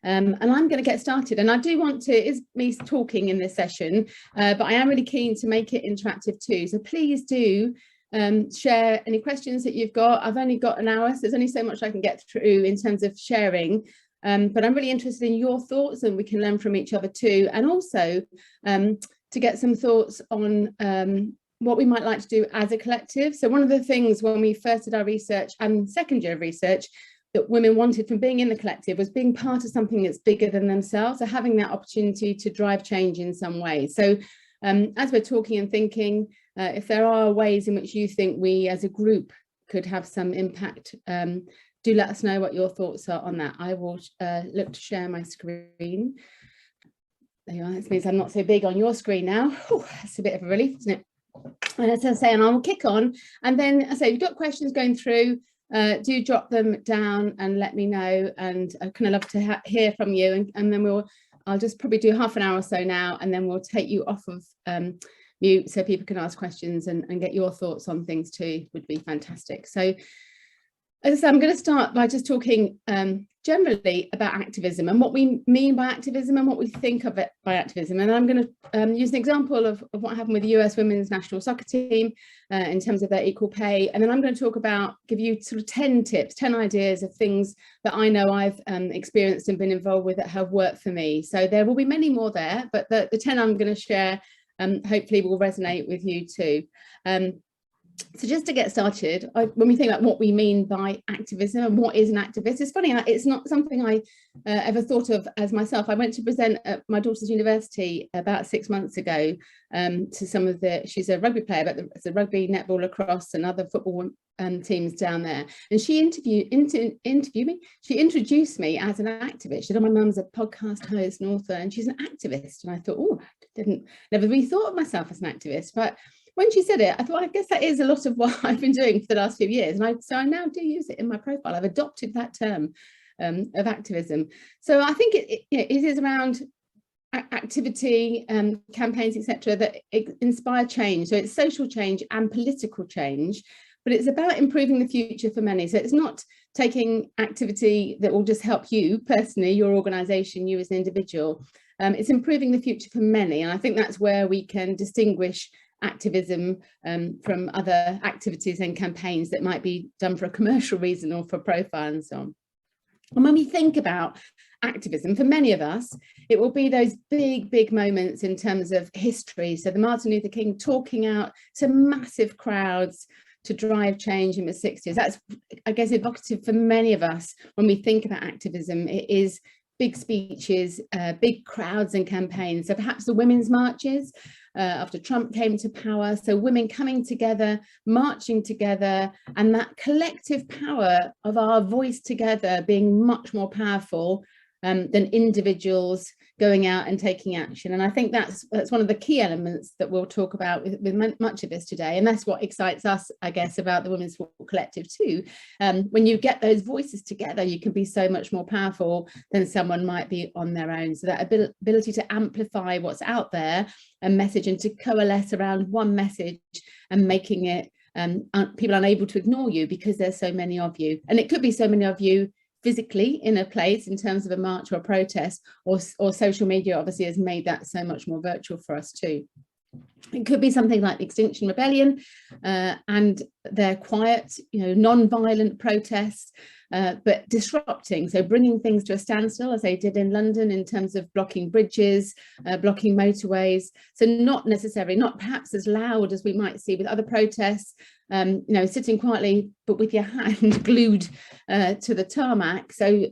And I'm going to get started, and I do want to, it's me talking in this session, but I am really keen to make it interactive too. So please do share any questions that you've got. I've only got an hour, so there's only so much I can get through in terms of sharing. But I'm really interested in your thoughts, and we can learn from each other too. And also to get some thoughts on what we might like to do as a collective. So one of the things when we first did our research and second year of research that women wanted from being in the collective was being part of something that's bigger than themselves, so having that opportunity to drive change in some way. So as we're talking and thinking, if there are ways in which you think we as a group could have some impact, do let us know what your thoughts are on that. I will look to share my screen. There you are. This means I'm not so big on your screen now. Whew, that's a bit of a relief, isn't it? And as I say, and I will kick on. And then I say, if you've got questions going through, do drop them down and let me know. And I kind of love to hear from you. And then I'll just probably do half an hour or so now, and then we'll take you off of mute so people can ask questions and get your thoughts on things too. Would be fantastic. So as I said, I'm going to start by just talking generally about activism and what we mean by activism and what we think of it by activism. And I'm going to use an example of what happened with the US women's national soccer team in terms of their equal pay. And then I'm going to talk about, give you sort of 10 tips, 10 ideas of things that I know I've experienced and been involved with that have worked for me. So there will be many more there, but the 10 I'm going to share hopefully will resonate with you too. So just to get started, when we think about what we mean by activism and what is an activist, it's funny, it's not something I ever thought of as myself. I went to present at my daughter's university about 6 months ago to some of she's a rugby player, but it's a rugby, netball, lacrosse and other football teams down there. And she interviewed me. She introduced me as an activist. She said, oh, my mum's a podcast host and author, and she's an activist. And I thought, oh, never really thought of myself as an activist. But when she said it, I thought, I guess that is a lot of what I've been doing for the last few years. And so I now do use it in my profile. I've adopted that term of activism. So I think it is around activity, campaigns, etc., that inspire change. So it's social change and political change, but it's about improving the future for many. So it's not taking activity that will just help you personally, your organisation, you as an individual. It's improving the future for many. And I think that's where we can distinguish activism from other activities and campaigns that might be done for a commercial reason or for profile and so on. And when we think about activism, for many of us, it will be those big moments in terms of history. So the Martin Luther King talking out to massive crowds to drive change in the 60s. That's, I guess, evocative for many of us when we think about activism. It is big speeches, big crowds and campaigns. So perhaps the women's marches after Trump came to power. So women coming together, marching together, and that collective power of our voice together being much more powerful than individuals going out and taking action. And I think that's one of the key elements that we'll talk about with much of this today. And that's what excites us, I guess, about the Women's Collective too. When you get those voices together, you can be so much more powerful than someone might be on their own. So that ability to amplify what's out there and message, and to coalesce around one message and making it people unable to ignore you because there's so many of you. And it could be so many of you physically in a place in terms of a march or a protest, or social media obviously has made that so much more virtual for us too. It could be something like the Extinction Rebellion and their quiet, non-violent protests, but disrupting, so bringing things to a standstill, as they did in London in terms of blocking bridges, blocking motorways. So not perhaps as loud as we might see with other protests, sitting quietly, but with your hand glued to the tarmac. So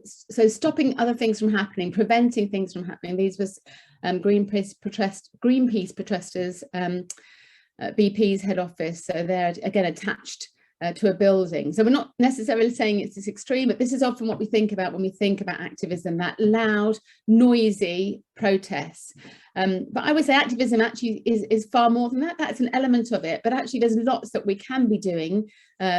stopping other things from happening, preventing things from happening. These was Greenpeace protesters, BP's head office. So they're again attached to a building. So we're not necessarily saying it's this extreme, but this is often what we think about when we think about activism, that loud, noisy protests. But I would say activism actually is far more than that. That's an element of it, but actually there's lots that we can be doing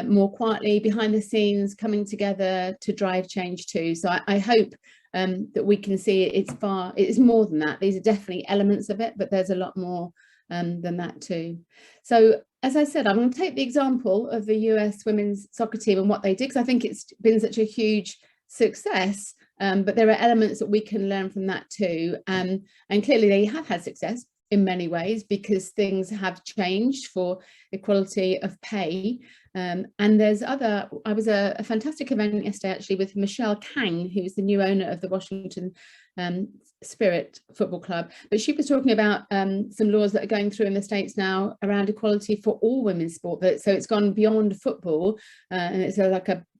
more quietly, behind the scenes, coming together to drive change too. So I hope that we can see it's more than that. These are definitely elements of it, but there's a lot more than that too. So as I said, I'm going to take the example of the US women's soccer team and what they did, because I think it's been such a huge success but there are elements that we can learn from that too. And clearly they have had success in many ways because things have changed for equality of pay. And there's other, I was a fantastic event yesterday actually with Michelle Kang, who's the new owner of the Washington Spirit Football Club, but she was talking about some laws that are going through in the States now around equality for all women's sport. So it's gone beyond football, and it's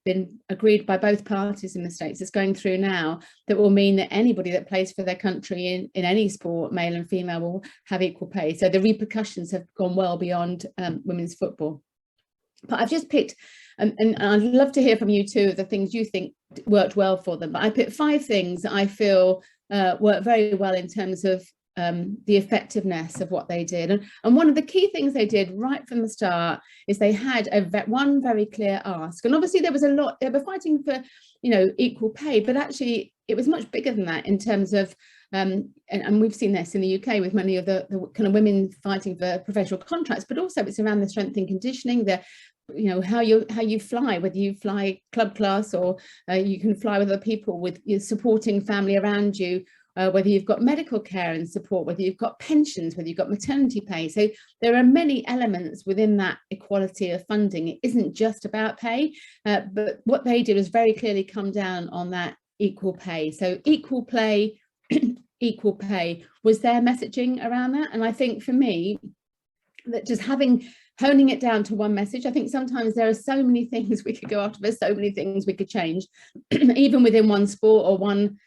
been agreed by both parties in the States. It's going through now that will mean that anybody that plays for their country in any sport, male and female, will have equal pay. So the repercussions have gone well beyond women's football. But I've just picked, and I'd love to hear from you too, the things you think worked well for them. But I picked 5 things that I feel worked very well in terms of the effectiveness of what they did. And one of the key things they did right from the start is they had one very clear ask. And obviously there was a lot, they were fighting for, equal pay, but actually it was much bigger than that in terms of, and we've seen this in the UK with many of the kind of women fighting for professional contracts, but also it's around the strength and conditioning, how you fly, whether you fly club class or you can fly with other people, with your supporting family around you, whether you've got medical care and support, whether you've got pensions, whether you've got maternity pay. So there are many elements within that equality of funding. It isn't just about pay, but what they did was very clearly come down on that equal pay. So equal play, equal pay was their messaging around that. And I think for me, that just honing it down to one message. I think sometimes there are so many things we could go after, there's so many things we could change, even within one sport or one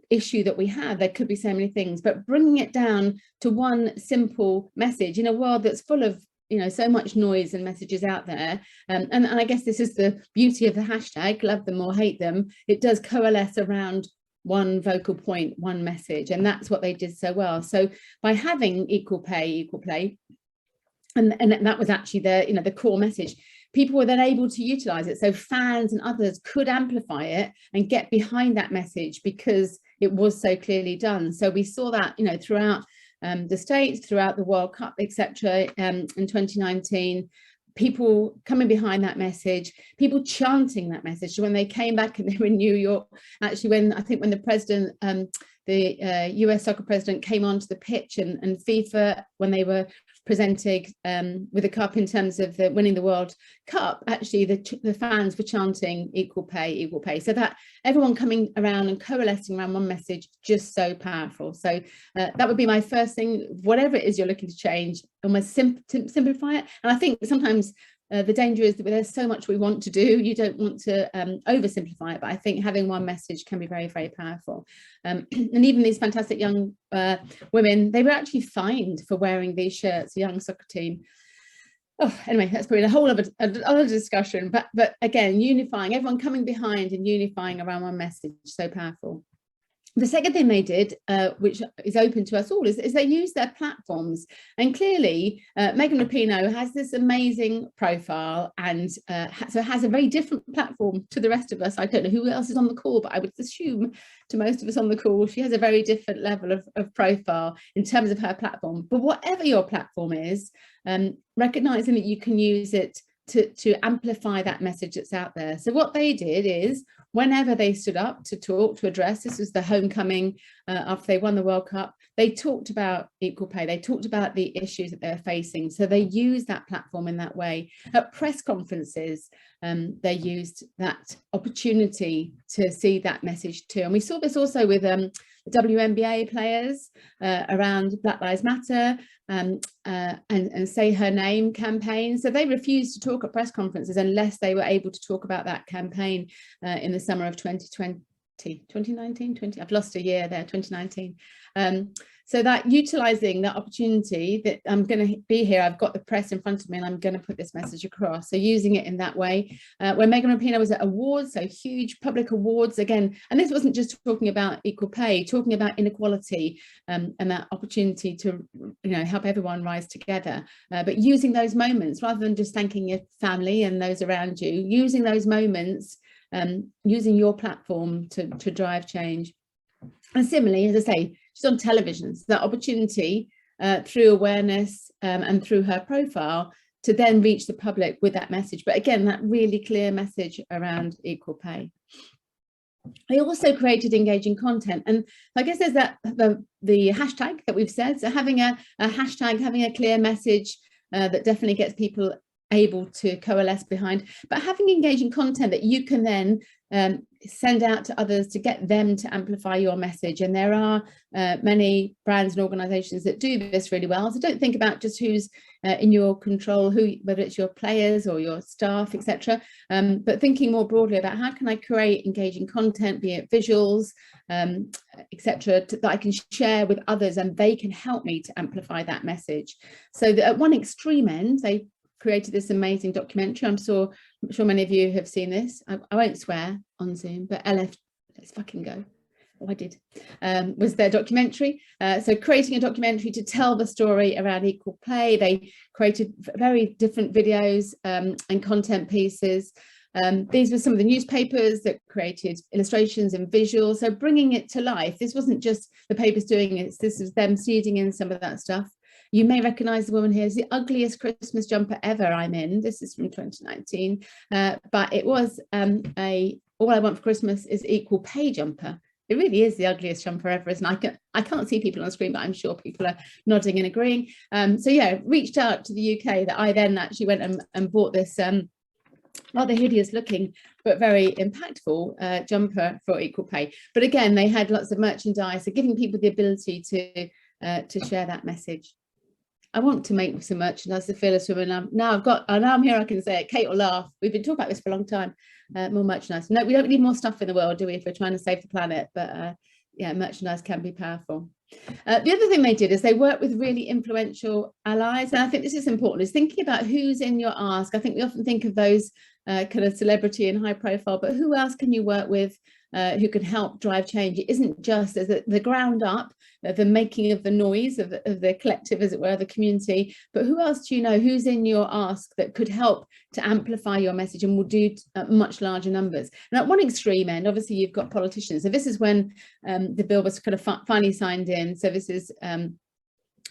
issue that we have, there could be so many things, but bringing it down to one simple message in a world that's full of so much noise and messages out there, and I guess this is the beauty of the hashtag, love them or hate them, it does coalesce around one vocal point, one message, and that's what they did so well. So by having equal pay, equal play, and that was actually the core message, people were then able to utilize it. So fans and others could amplify it and get behind that message because it was so clearly done. So we saw that, throughout the States, throughout the World Cup, etc. In 2019, people coming behind that message, people chanting that message. So when they came back and they were in New York, actually when the president, the US soccer president came onto the pitch and FIFA, when they were presenting with the cup in terms of winning the World Cup, actually the fans were chanting equal pay, equal pay. So that everyone coming around and coalescing around one message, just so powerful. So that would be my first thing, whatever it is you're looking to change, almost simplify it. And I think sometimes the danger is that there's so much we want to do, you don't want to oversimplify it, but I think having one message can be very, very powerful. And even these fantastic young women, they were actually fined for wearing these shirts, a young soccer team. Oh, anyway, that's probably a whole other discussion, but again, unifying, everyone coming behind and unifying around one message, so powerful. The second thing they did, which is open to us all, is they used their platforms. And clearly, Megan Rapinoe has this amazing profile and so has a very different platform to the rest of us. I don't know who else is on the call, but I would assume to most of us on the call, she has a very different level of profile in terms of her platform. But whatever your platform is, recognizing that you can use it to amplify that message that's out there. So what they did is, whenever they stood up to talk, to address, this was the homecoming after they won the World Cup, they talked about equal pay, they talked about the issues that they're facing. So they used that platform in that way. At press conferences, they used that opportunity to see that message too. And we saw this also with the WNBA players around Black Lives Matter and Say Her Name campaign. So they refused to talk at press conferences unless they were able to talk about that campaign in the summer of 2019, I've lost a year there, 2019. So that utilizing that opportunity that I'm going to be here, I've got the press in front of me and I'm going to put this message across. So using it in that way. When Megan Rapinoe was at awards, so huge public awards again, and this wasn't just talking about equal pay, talking about inequality and that opportunity to help everyone rise together, but using those moments rather than just thanking your family and those around you, using those moments, using your platform to drive change. And similarly, as I say, she's on television, so that opportunity through awareness and through her profile to then reach the public with that message. But again, that really clear message around equal pay. They also created engaging content, and I guess there's that the hashtag that we've said. So having a hashtag, having a clear message that definitely gets people able to coalesce behind, but having engaging content that you can then send out to others to get them to amplify your message. And there are many brands and organizations that do this really well. So don't think about just who's in your control, whether it's your players or your staff, etc. But thinking more broadly about how can I create engaging content, be it visuals, etc., that I can share with others and they can help me to amplify that message. So that at one extreme end, they created this amazing documentary. I'm sure many of you have seen this. I won't swear on Zoom, but LF, let's fucking go. Oh, I did. Was their documentary. So creating a documentary to tell the story around equal pay. They created very different videos and content pieces. These were some of the newspapers that created illustrations and visuals. So bringing it to life. This wasn't just the papers doing it. This was them seeding in some of that stuff. You may recognize the woman here as the ugliest Christmas jumper ever I'm in. This is from 2019, but it was all I want for Christmas is equal pay jumper. It really is the ugliest jumper ever, isn't it? I can't see people on the screen, but I'm sure people are nodding and agreeing. So yeah, reached out to the UK, that I then actually went and bought this rather hideous looking but very impactful jumper for equal pay. But again, they had lots of merchandise, so giving people the ability to share that message. I want to make some merchandise, the Fearless Women. Now I'm here, I can say it. Kate will laugh. We've been talking about this for a long time. More merchandise. No, we don't need more stuff in the world, do we, if we're trying to save the planet? But yeah, merchandise can be powerful. The other thing they did is they worked with really influential allies. And I think this is important, is thinking about who's in your ask. I think we often think of those kind of celebrity and high profile, but who else can you work with who can help drive change? It isn't just as the ground up, the making of the noise of the collective, as it were, the community, but who else do you know who's in your ask that could help to amplify your message and will do much larger numbers? And at one extreme end, obviously you've got politicians. So this is when the bill was kind of finally signed in. So this is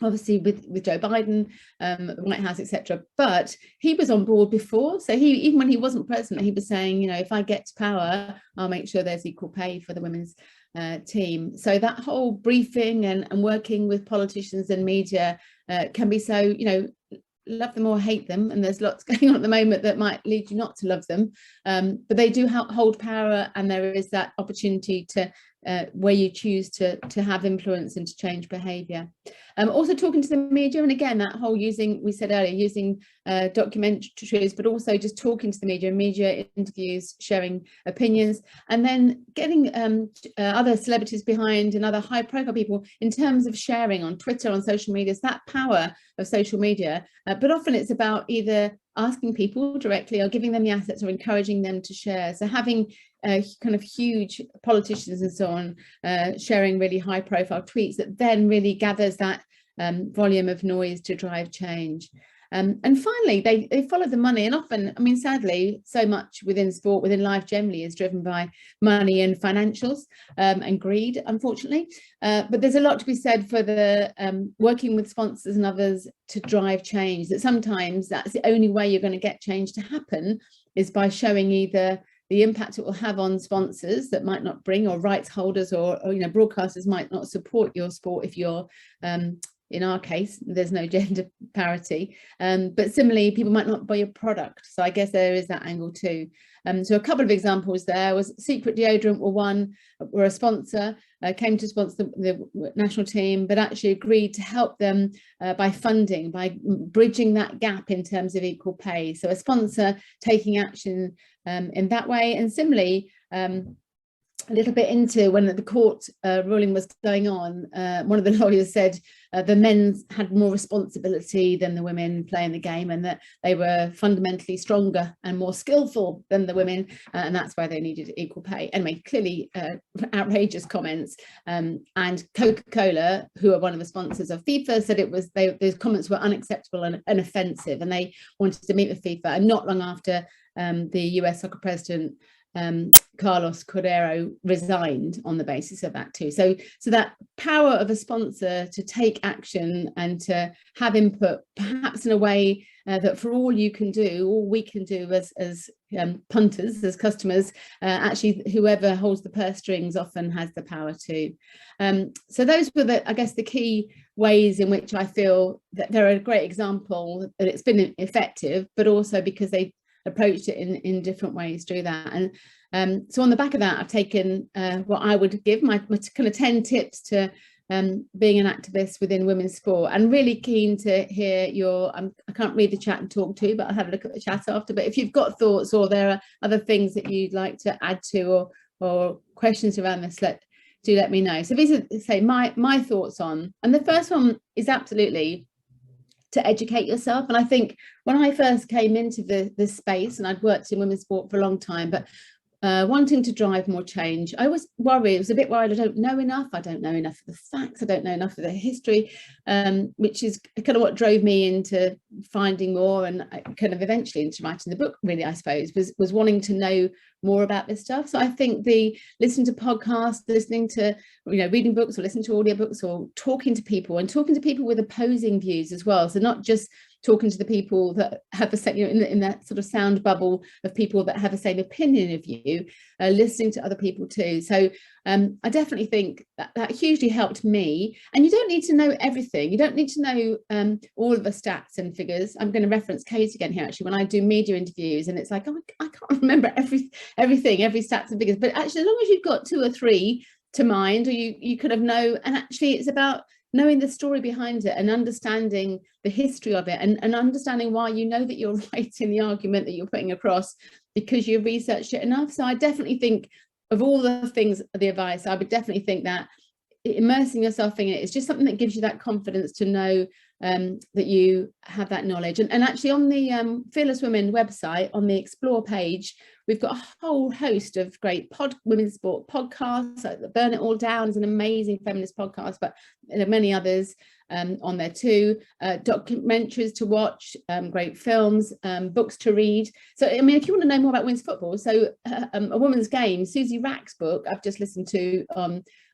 obviously with Joe Biden, the White House, etc. But he was on board before. So even when he wasn't president, he was saying, you know, if I get to power, I'll make sure there's equal pay for the women's team. So that whole briefing and working with politicians and media can be so, you know, love them or hate them. And there's lots going on at the moment that might lead you not to love them. But they do hold power, and there is that opportunity to where you choose to have influence and to change behaviour. Also talking to the media, and again that whole we said earlier, using documentaries, but also just talking to the media interviews, sharing opinions, and then getting other celebrities behind and other high profile people in terms of sharing on Twitter, on social media. It's that power of social media, but often it's about either asking people directly or giving them the assets or encouraging them to share. So having kind of huge politicians and so on sharing really high profile tweets that then really gathers that volume of noise to drive change. And finally, they follow the money, and often, I mean, sadly, so much within sport, within life generally, is driven by money and financials and greed, unfortunately. But there's a lot to be said for the working with sponsors and others to drive change, that sometimes that's the only way you're going to get change to happen, is by showing either the impact it will have on sponsors that might not bring, or rights holders, or you know, broadcasters might not support your sport if you're in our case, there's no gender parity, but similarly, people might not buy your product. So I guess there is that angle too. So a couple of examples there was Secret Deodorant were a sponsor, came to sponsor the national team, but actually agreed to help them by funding, by bridging that gap in terms of equal pay. So a sponsor taking action in that way. And similarly, a little bit into when the court ruling was going on, one of the lawyers said the men had more responsibility than the women playing the game, and that they were fundamentally stronger and more skillful than the women, and that's why they needed equal pay. Anyway, clearly outrageous comments. And Coca-Cola, who are one of the sponsors of FIFA, said those comments were unacceptable and offensive, and they wanted to meet with FIFA. And not long after, the US soccer president Carlos Cordero resigned on the basis of that too. So that power of a sponsor to take action and to have input, perhaps in a way that for all you can do, all we can do as punters, as customers, actually whoever holds the purse strings often has the power too. So those were I guess the key ways in which I feel that they're a great example that it's been effective, but also because they approached it in different ways through that. And so on the back of that, I've taken what I would give my kind of 10 tips to being an activist within women's sport, and really keen to hear your, I can't read the chat and talk to, but I'll have a look at the chat after. But if you've got thoughts or there are other things that you'd like to add to or questions around this, do let me know. So these are, say, my thoughts on, and the first one is absolutely to educate yourself. And I think when I first came into this space, and I'd worked in women's sport for a long time, but wanting to drive more change, I was worried. I was a bit worried. I don't know enough. I don't know enough of the facts. I don't know enough of the history, which is kind of what drove me into finding more, and kind of eventually into writing the book, really, I suppose, was wanting to know more about this stuff. So I think listening to podcasts, listening to, reading books, or listening to audiobooks, or talking to people with opposing views as well. So not just talking to the people that have the same, in that sort of sound bubble of people that have the same opinion of you, listening to other people too. So I definitely think that hugely helped me. And you don't need to know everything. You don't need to know all of the stats and figures. I'm going to reference Kate again here, actually, when I do media interviews, and it's like, oh, I can't remember everything, every stats and figures. But actually, as long as you've got 2 or 3 to mind, or you kind of know, and actually it's about knowing the story behind it and understanding the history of it, and understanding why you know that you're right in the argument that you're putting across because you've researched it enough. So I definitely think of all the things, the advice, I would definitely think that immersing yourself in it is just something that gives you that confidence to know that you have that knowledge. And actually on the Fearless Women website, on the Explore page, we've got a whole host of great women's sport podcasts. Burn It All Down is an amazing feminist podcast, but there are many others on there too. Documentaries to watch, great films, books to read. So, I mean, if you want to know more about women's football, so A Woman's Game, Susie Rack's book, I've just listened to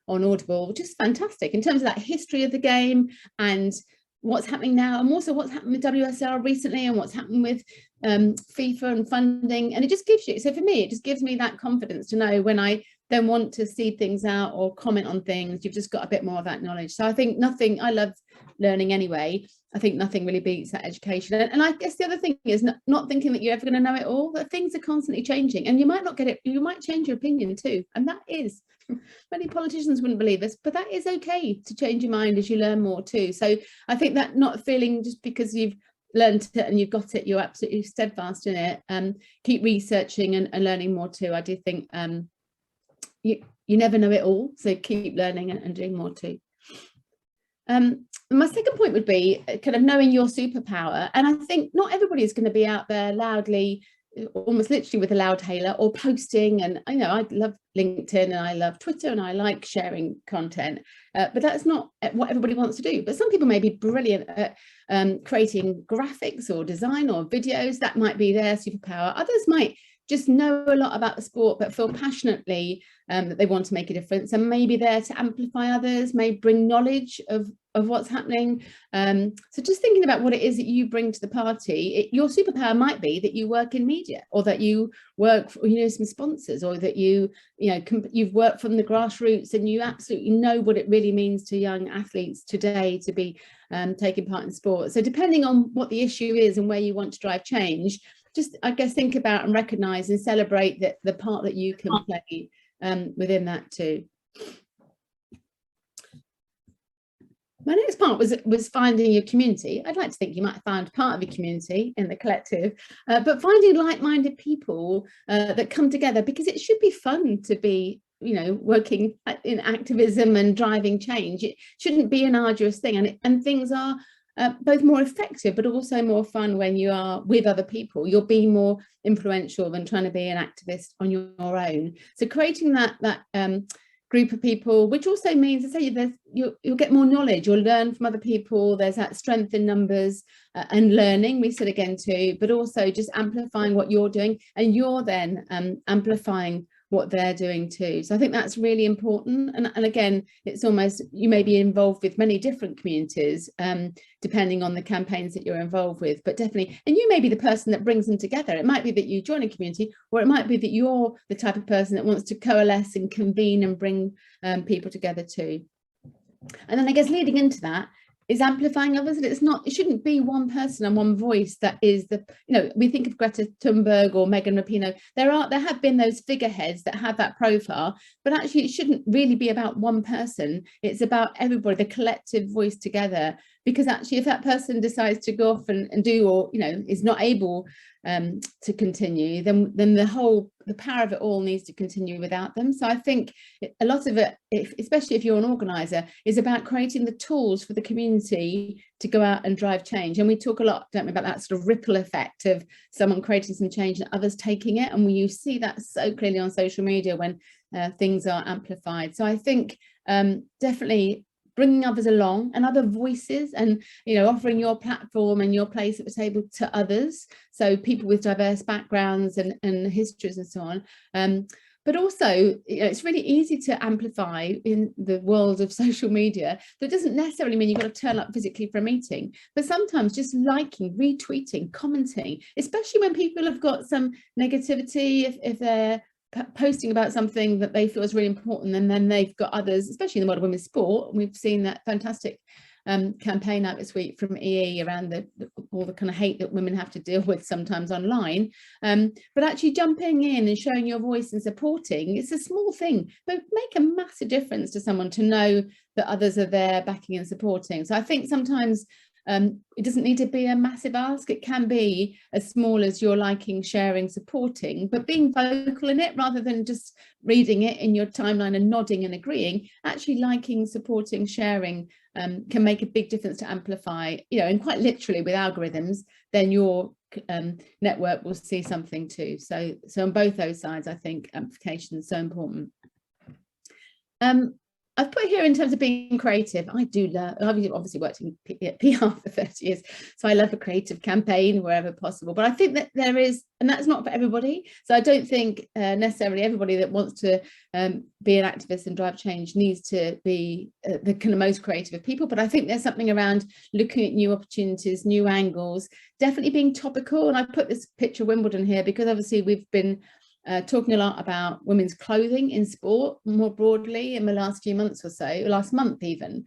on Audible, just fantastic in terms of that history of the game and what's happening now, and also what's happened with WSL recently, and what's happened with FIFA and funding. And it just gives you, so for me, it just gives me that confidence to know when I don't want to see things out or comment on things, you've just got a bit more of that knowledge. So I think I love learning anyway. I think nothing really beats that education. And I guess the other thing is not thinking that you're ever going to know it all, that things are constantly changing, and you might not get it, you might change your opinion too. And that is, many politicians wouldn't believe this, but that is okay to change your mind as you learn more too. So I think that not feeling just because you've learned it and you've got it, you're absolutely steadfast in it. Keep researching and learning more too. I do think you never know it all, so keep learning and doing more too. My second point would be kind of knowing your superpower. And I think not everybody is going to be out there loudly, almost literally with a loud hailer, or posting. And I know I love LinkedIn and I love Twitter and I like sharing content, but that's not what everybody wants to do. But some people may be brilliant at creating graphics or design or videos. That might be their superpower. Others might just know a lot about the sport but feel passionately that they want to make a difference, and maybe there to amplify others, may bring knowledge of what's happening. So just thinking about what it is that you bring to the party. Your superpower might be that you work in media, or that you work for some sponsors, or that you've worked from the grassroots and you absolutely know what it really means to young athletes today to be taking part in sport. So depending on what the issue is and where you want to drive change, just, I guess, think about and recognise and celebrate the part that you can play within that too. My next part was finding your community. I'd like to think you might have found part of your community in the collective, but finding like-minded people that come together, because it should be fun to be, working in activism and driving change. It shouldn't be an arduous thing, and things are both more effective but also more fun when you are with other people. You'll be more influential than trying to be an activist on your own. So creating that group of people, which also means, I say, you'll get more knowledge, you'll learn from other people. There's that strength in numbers and learning, we said again too, but also just amplifying what you're doing, and you're then amplifying what they're doing too. So I think that's really important. And again, it's almost, you may be involved with many different communities depending on the campaigns that you're involved with, but definitely, and you may be the person that brings them together. It might be that you join a community, or it might be that you're the type of person that wants to coalesce and convene and bring people together too. And then I guess leading into that is amplifying others. And it shouldn't be one person and one voice that is the, we think of Greta Thunberg or Megan Rapinoe. There have been those figureheads that have that profile, but actually it shouldn't really be about one person. It's about everybody, the collective voice together. Because actually, if that person decides to go off and do, or is not able to continue, then the power of it all needs to continue without them. So I think a lot of it, especially if you're an organizer, is about creating the tools for the community to go out and drive change. And we talk a lot, don't we, about that sort of ripple effect of someone creating some change and others taking it. And you see that so clearly on social media when things are amplified. So I think definitely bringing others along and other voices, and offering your platform and your place at the table to others, so people with diverse backgrounds and histories and so on. But also, it's really easy to amplify in the world of social media. That doesn't necessarily mean you've got to turn up physically for a meeting, but sometimes just liking, retweeting, commenting, especially when people have got some negativity, if they're posting about something that they feel is really important, and then they've got others, especially in the world of women's sport. We've seen that fantastic campaign out this week from EE around all the kind of hate that women have to deal with sometimes online, but actually jumping in and showing your voice and supporting. It's a small thing, but make a massive difference to someone to know that others are there backing and supporting. So I think sometimes it doesn't need to be a massive ask. It can be as small as you're liking, sharing, supporting, but being vocal in it rather than just reading it in your timeline and nodding and agreeing. Actually liking, supporting, sharing can make a big difference to amplify, and quite literally with algorithms, then your network will see something too. So on both those sides, I think amplification is so important. I've put here in terms of being creative. I do love, I've obviously worked in PR for 30 years, so I love a creative campaign wherever possible. But I think that there is, and that's not for everybody. So I don't think necessarily everybody that wants to be an activist and drive change needs to be the kind of most creative of people. But I think there's something around looking at new opportunities, new angles, definitely being topical. And I put this picture of Wimbledon here because obviously we've been talking a lot about women's clothing in sport more broadly in the last few months or so, last month even,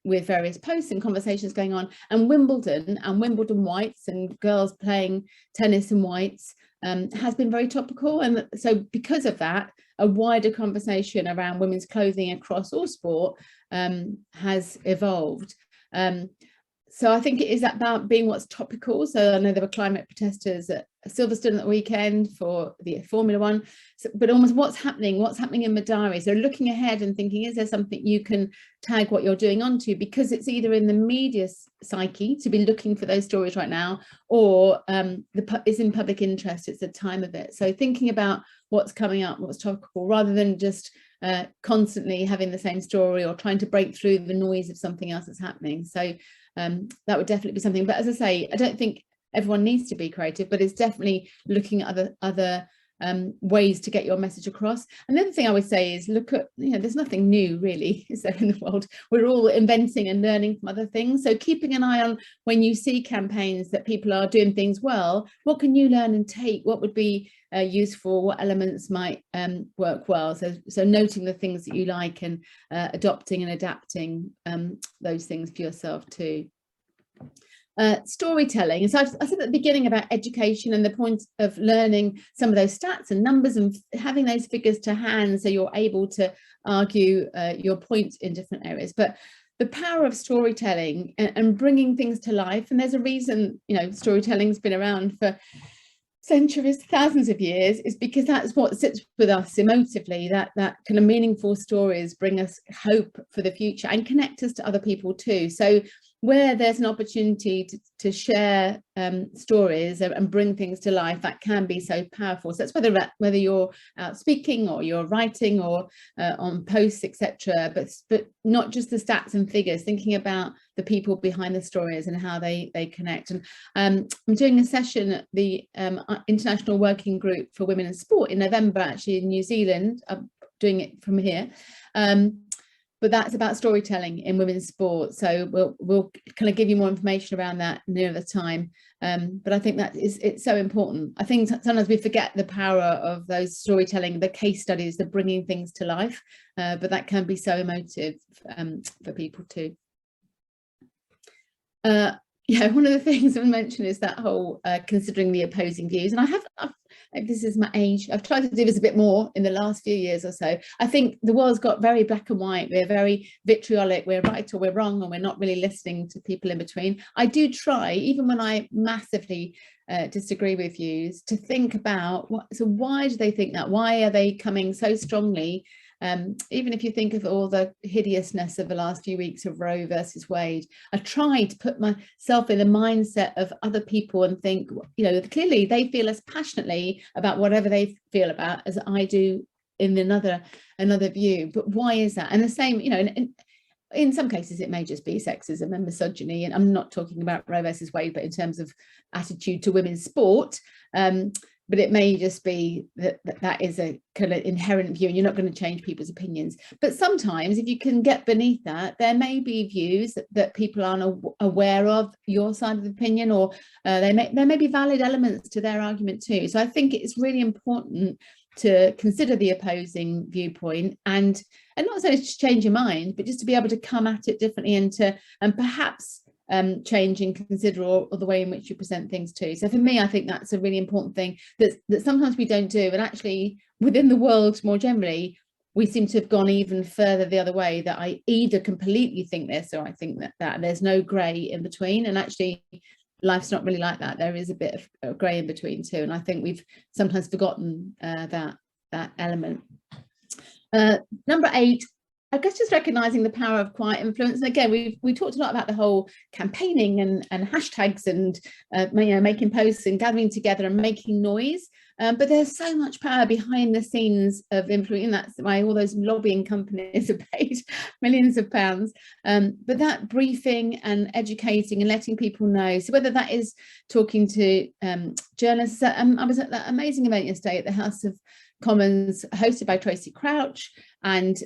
with various posts and conversations going on. And Wimbledon whites and girls playing tennis in whites has been very topical. And so because of that, a wider conversation around women's clothing across all sport has evolved. So I think it is about being what's topical. So I know there were climate protesters at Silverstone at the weekend for the Formula One, but almost what's happening in the diary. So looking ahead and thinking, is there something you can tag what you're doing onto? Because it's either in the media psyche to be looking for those stories right now, or it's in public interest, it's the time of it. So thinking about what's coming up, what's topical, rather than just constantly having the same story or trying to break through the noise of something else that's happening. So that would definitely be something. But as I say, I don't think everyone needs to be creative, but it's definitely looking at other ways to get your message across. And the other thing I would say is look at, there's nothing new really, is there, in the world? We're all inventing and learning from other things. So keeping an eye on when you see campaigns that people are doing things well, what can you learn and take? What would be useful? What elements might work well? So noting the things that you like and adopting and adapting those things for yourself too. Storytelling. And so I said at the beginning about education and the point of learning some of those stats and numbers and having those figures to hand so you're able to argue your point in different areas. But the power of storytelling and bringing things to life, and there's a reason, storytelling's been around for centuries, thousands of years, is because that's what sits with us emotively, that kind of meaningful stories bring us hope for the future and connect us to other people too. So where there's an opportunity to share stories and bring things to life, that can be so powerful. So that's whether you're out speaking or you're writing or on posts, etc. But not just the stats and figures, thinking about the people behind the stories and how they connect. And I'm doing a session at the International Working Group for Women in Sport in November, actually in New Zealand. I'm doing it from here. But that's about storytelling in women's sport. So we'll kind of give you more information around that near the time. But I think it's so important. I think sometimes we forget the power of those storytelling, the case studies, the bringing things to life. But that can be so emotive for people too. Yeah, one of the things I mentioned is that whole considering the opposing views. And this is my age, I've tried to do this a bit more in the last few years or so. I think the world's got very black and white. We're very vitriolic, we're right or we're wrong, and we're not really listening to people in between. I do try, even when I massively disagree with views, to think about why do they think that? Why are they coming so strongly? Even if you think of all the hideousness of the last few weeks of Roe versus Wade, I try to put myself in the mindset of other people and think, you know, clearly they feel as passionately about whatever they feel about as I do in another view. But why is that? And the same, you know, in some cases it may just be sexism and misogyny, and I'm not talking about Roe versus Wade, but in terms of attitude to women's sport. But it may just be that is a kind of inherent view and you're not going to change people's opinions. But sometimes if you can get beneath that, there may be views that people aren't aware of your side of the opinion, or there may be valid elements to their argument too. So I think it's really important to consider the opposing viewpoint and not so to change your mind, but just to be able to come at it differently and perhaps change and consider or the way in which you present things too. So for me, I think that's a really important thing that sometimes we don't do. And actually within the world more generally, we seem to have gone even further the other way, that I either completely think this or I think that there's no grey in between. And actually life's not really like that. There is a bit of grey in between too. And I think we've sometimes forgotten that element. Number 8, I guess just recognizing the power of quiet influence. And again, we talked a lot about the whole campaigning and hashtags and you know, making posts and gathering together and making noise. But there's so much power behind the scenes of influence, and that's why all those lobbying companies are paid millions of pounds. But that briefing and educating and letting people know. So whether that is talking to journalists, I was at that amazing event yesterday at the House of Commons hosted by Tracy Crouch, and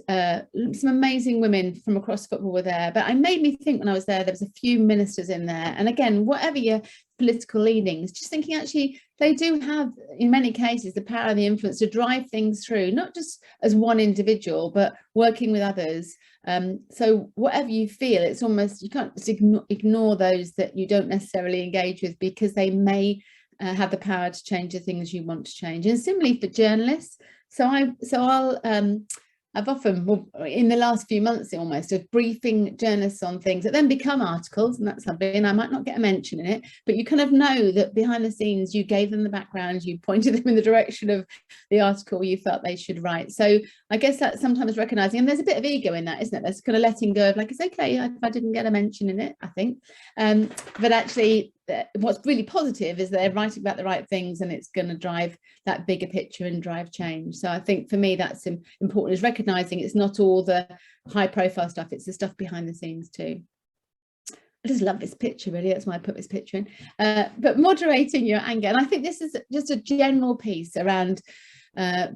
some amazing women from across football were there. But it made me think when I was there was a few ministers in there, and again, whatever your political leanings, just thinking actually they do have in many cases the power and the influence to drive things through, not just as one individual but working with others. So whatever you feel, it's almost, you can't just ignore those that you don't necessarily engage with, because they may have the power to change the things you want to change. And similarly for journalists, I've often, in the last few months almost, of briefing journalists on things that then become articles, and that's lovely, and I might not get a mention in it, but you kind of know that behind the scenes you gave them the background, you pointed them in the direction of the article you felt they should write. So I guess that's sometimes recognizing, and there's a bit of ego in that, isn't it? There's kind of letting go of, like, it's okay if I didn't get a mention in it, I think. But actually what's really positive is they're writing about the right things, and it's going to drive that bigger picture and drive change. So I think for me that's important, is recognizing it's not all the high profile stuff, it's the stuff behind the scenes too. I just love this picture, really, that's why I put this picture in. But moderating your anger, and I think this is just a general piece around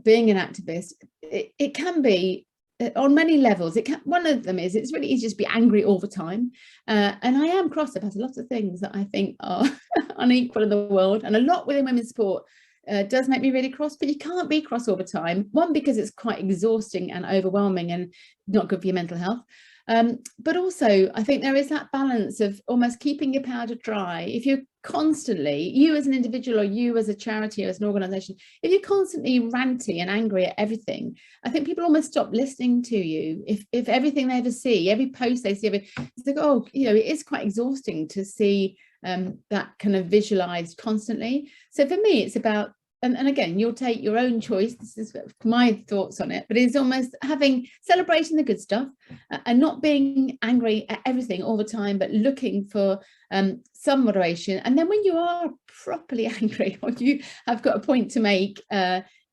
being an activist. It can be on many levels. One of them is it's really easy to just be angry all the time, and I am cross about a lot of things that I think are unequal in the world, and a lot within women's sport does make me really cross. But you can't be cross all the time, one, because it's quite exhausting and overwhelming and not good for your mental health, but also I think there is that balance of almost keeping your powder dry. If you're constantly, you as an individual or you as a charity or as an organization, if you're constantly ranty and angry at everything, I think people almost stop listening to you. If everything they ever see, every post they see, it's like, oh, you know, it is quite exhausting to see that kind of visualized constantly. So for me, it's about and again, you'll take your own choice, this is my thoughts on it, but it's almost celebrating the good stuff, and not being angry at everything all the time, but looking for some moderation. And then when you are properly angry, or you have got a point to make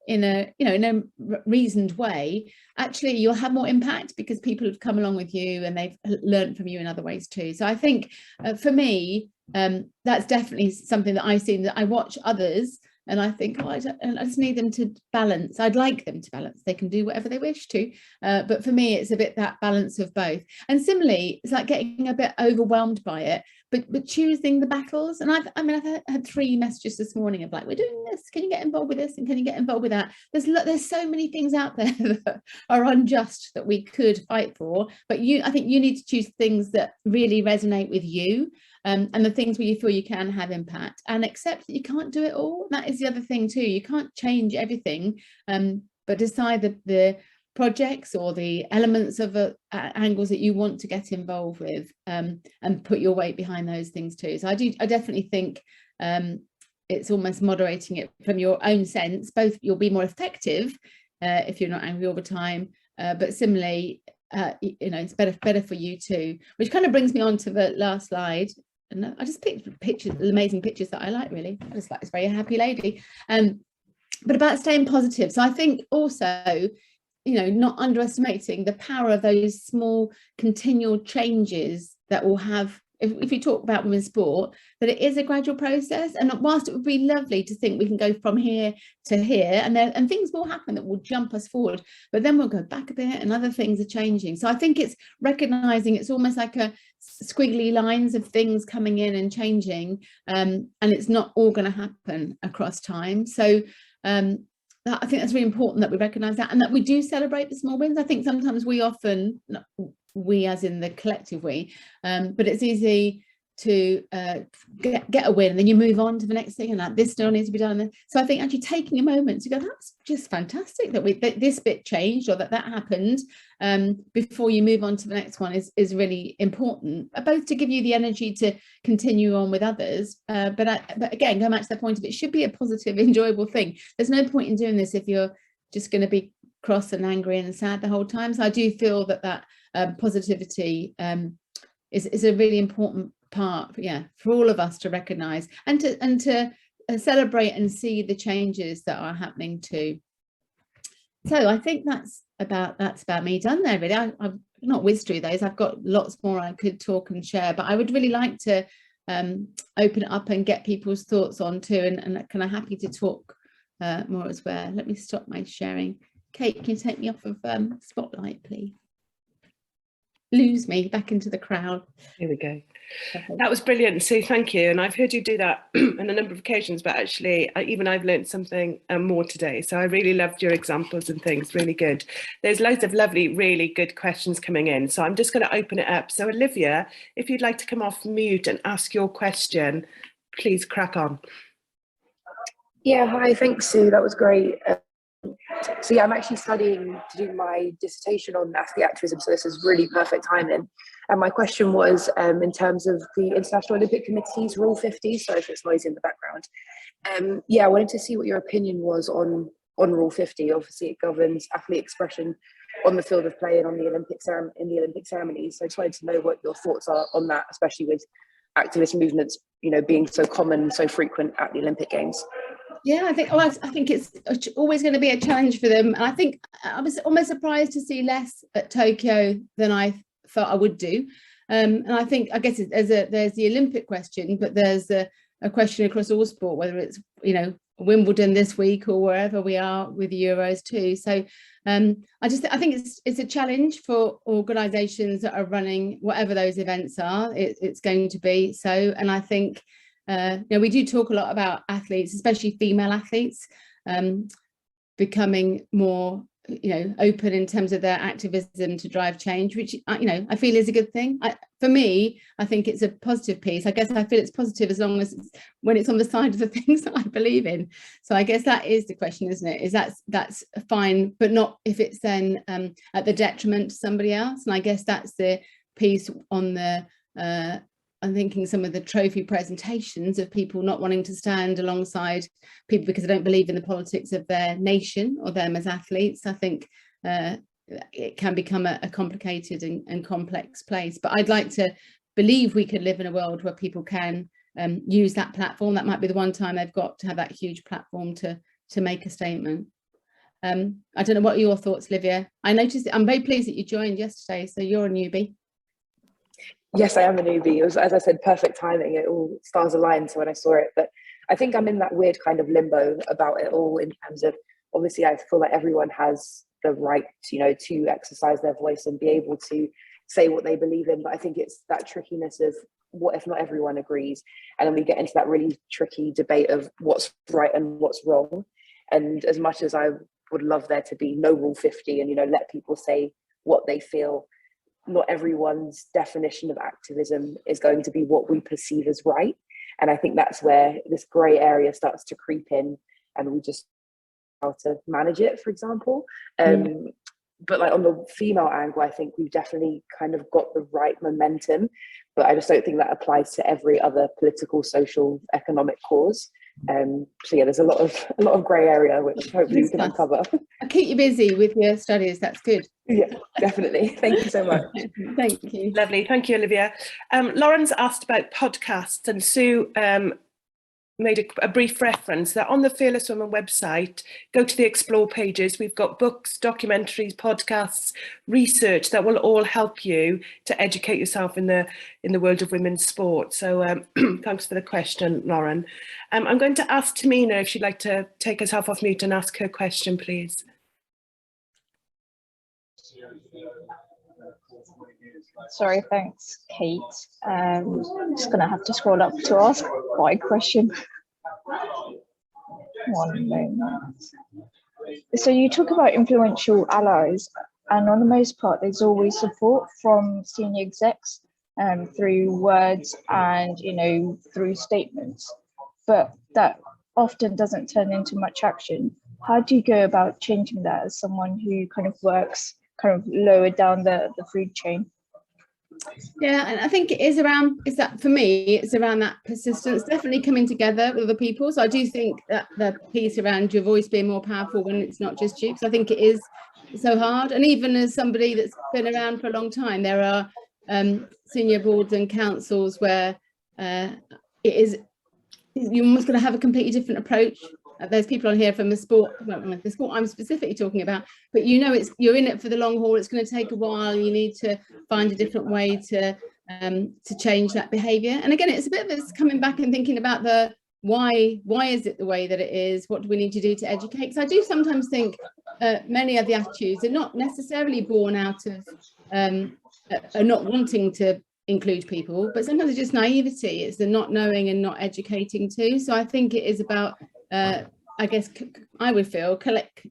in a reasoned way, actually you'll have more impact because people have come along with you and they've learned from you in other ways too. So I think for me, that's definitely something that I've seen, that I watch others and I think, oh, I just need them to balance. I'd like them to balance. They can do whatever they wish to. But for me, it's a bit that balance of both. And similarly, it's like getting a bit overwhelmed by it, but choosing the battles. And I've had 3 messages this morning of like, we're doing this. Can you get involved with this? And can you get involved with that? There's so many things out there that are unjust that we could fight for. But I think you need to choose things that really resonate with you. And the things where you feel you can have impact, and accept that you can't do it all. That is the other thing too. You can't change everything, but decide the projects or the elements of angles that you want to get involved with, and put your weight behind those things too. So I definitely think it's almost moderating it from your own sense. Both you'll be more effective if you're not angry all the time, but similarly, it's better for you too. Which kind of brings me on to the last slide. And I just picked pictures, amazing pictures that I like, really. I just like this very happy lady. But about staying positive. So I think also, not underestimating the power of those small continual changes that will have, if you talk about women's sport, that it is a gradual process. And whilst it would be lovely to think we can go from here to here, and things will happen that will jump us forward, but then we'll go back a bit and other things are changing. So I think it's recognizing it's almost like a squiggly lines of things coming in and changing, and it's not all going to happen across time. So I think that's really important that we recognize that, and that we do celebrate the small wins. I think sometimes we as in the collective but it's easy to get a win and then you move on to the next thing, and like, this still needs to be done. So I think actually taking a moment to go, that's just fantastic that this bit changed, or that happened, before you move on to the next one is really important, both to give you the energy to continue on with others, but again, going back to the point of it should be a positive, enjoyable thing. There's no point in doing this if you're just going to be cross and angry and sad the whole time. So I do feel that positivity is a really important part, for all of us to recognize and to celebrate and see the changes that are happening too. So I think that's about me done there, really. I've not whizzed through those. I've got lots more I could talk and share, but I would really like to open it up and get people's thoughts on too, and kind of happy to talk more as well. Let me stop my sharing. Kate, can you take me off of spotlight, please? Lose me back into the crowd. Here we go. Okay. That was brilliant, Sue, thank you. And I've heard you do that on a number of occasions, but actually I've learned something more today. So I really loved your examples and things, really good. There's loads of lovely, really good questions coming in. So I'm just going to open it up. So Olivia, if you'd like to come off mute and ask your question, please crack on. Yeah, hi, thanks, Sue. That was great. So yeah, I'm actually studying to do my dissertation on athlete activism, so this is really perfect timing. And my question was in terms of the International Olympic Committee's Rule 50, sorry if it's noisy in the background. Yeah, I wanted to see what your opinion was on Rule 50. Obviously it governs athlete expression on the field of play and on the Olympic ceremonies. So I just wanted to know what your thoughts are on that, especially with activist movements, being so common, so frequent at the Olympic Games. Yeah, I think it's always going to be a challenge for them. And I think I was almost surprised to see less at Tokyo than I thought I would do. And I guess there's the Olympic question, but there's a question across all sport, whether it's, Wimbledon this week or wherever we are with the Euros too. So I think it's a challenge for organisations that are running whatever those events are. It's going to be so. And I think we do talk a lot about athletes, especially female athletes, becoming more, open in terms of their activism to drive change, which, I feel is a good thing. For me, I think it's a positive piece. I guess I feel it's positive as long as when it's on the side of the things that I believe in. So I guess that is the question, isn't it? Is that's fine, but not if it's then at the detriment to somebody else. And I guess that's the piece on the I'm thinking some of the trophy presentations of people not wanting to stand alongside people because they don't believe in the politics of their nation or them as athletes. I think it can become a complicated and complex place. But I'd like to believe we could live in a world where people can use that platform. That might be the one time they've got to have that huge platform to make a statement. I don't know, what are your thoughts, Livia? I noticed, I'm very pleased that you joined yesterday, so you're a newbie. Yes, I am a newbie. It was, as I said, perfect timing. It all stars aligned so when I saw it. But I think I'm in that weird kind of limbo about it all, in terms of, obviously I feel like everyone has the right, you know, to exercise their voice and be able to say what they believe in. But I think it's that trickiness of, what if not everyone agrees? And then we get into that really tricky debate of what's right and what's wrong. And as much as I would love there to be no rule 50 and, you know, let people say what they feel, not everyone's definition of activism is going to be what we perceive as right. And I think that's where this grey area starts to creep in, and we just how to manage it, for example. But like on the female angle, I think we've definitely kind of got the right momentum, but I just don't think that applies to every other political, social, economic cause. So yeah, there's a lot of grey area which hopefully we can uncover. I'll keep you busy with your studies. That's good. Yeah, definitely. Thank you so much. Thank you. Lovely, thank you, Olivia. Lauren's asked about podcasts, and Sue made a brief reference that on the Fearless Woman website, go to the explore pages. We've got books, documentaries, podcasts, research that will all help you to educate yourself in the world of women's sport. So thanks for the question, Lauren. I'm going to ask Tamina if she'd like to take herself off mute and ask her question, please. Sorry, thanks, Kate. I'm just going to have to scroll up to ask my question. One moment. So you talk about influential allies, and on the most part, there's always support from senior execs through words and, you know, through statements, but that often doesn't turn into much action. How do you go about changing that as someone who kind of works kind of lower down the food chain? Yeah, and I think it is around, for me, it's around that persistence, definitely coming together with other people. So I do think that the piece around your voice being more powerful when it's not just you, because I think it is so hard. And even as somebody that's been around for a long time, there are senior boards and councils where it is, you're almost going to have a completely different approach. There's people on here from the sport, well, the sport I'm specifically talking about, but you know, you're in it for the long haul. It's going to take a while. You need to find a different way to change that behaviour. And again, it's a bit of this coming back and thinking about the why is it the way that it is? What do we need to do to educate? Because I do sometimes think many of the attitudes are not necessarily born out of not wanting to include people, but sometimes it's just naivety. It's the not knowing and not educating too. So I think it is about I guess I would feel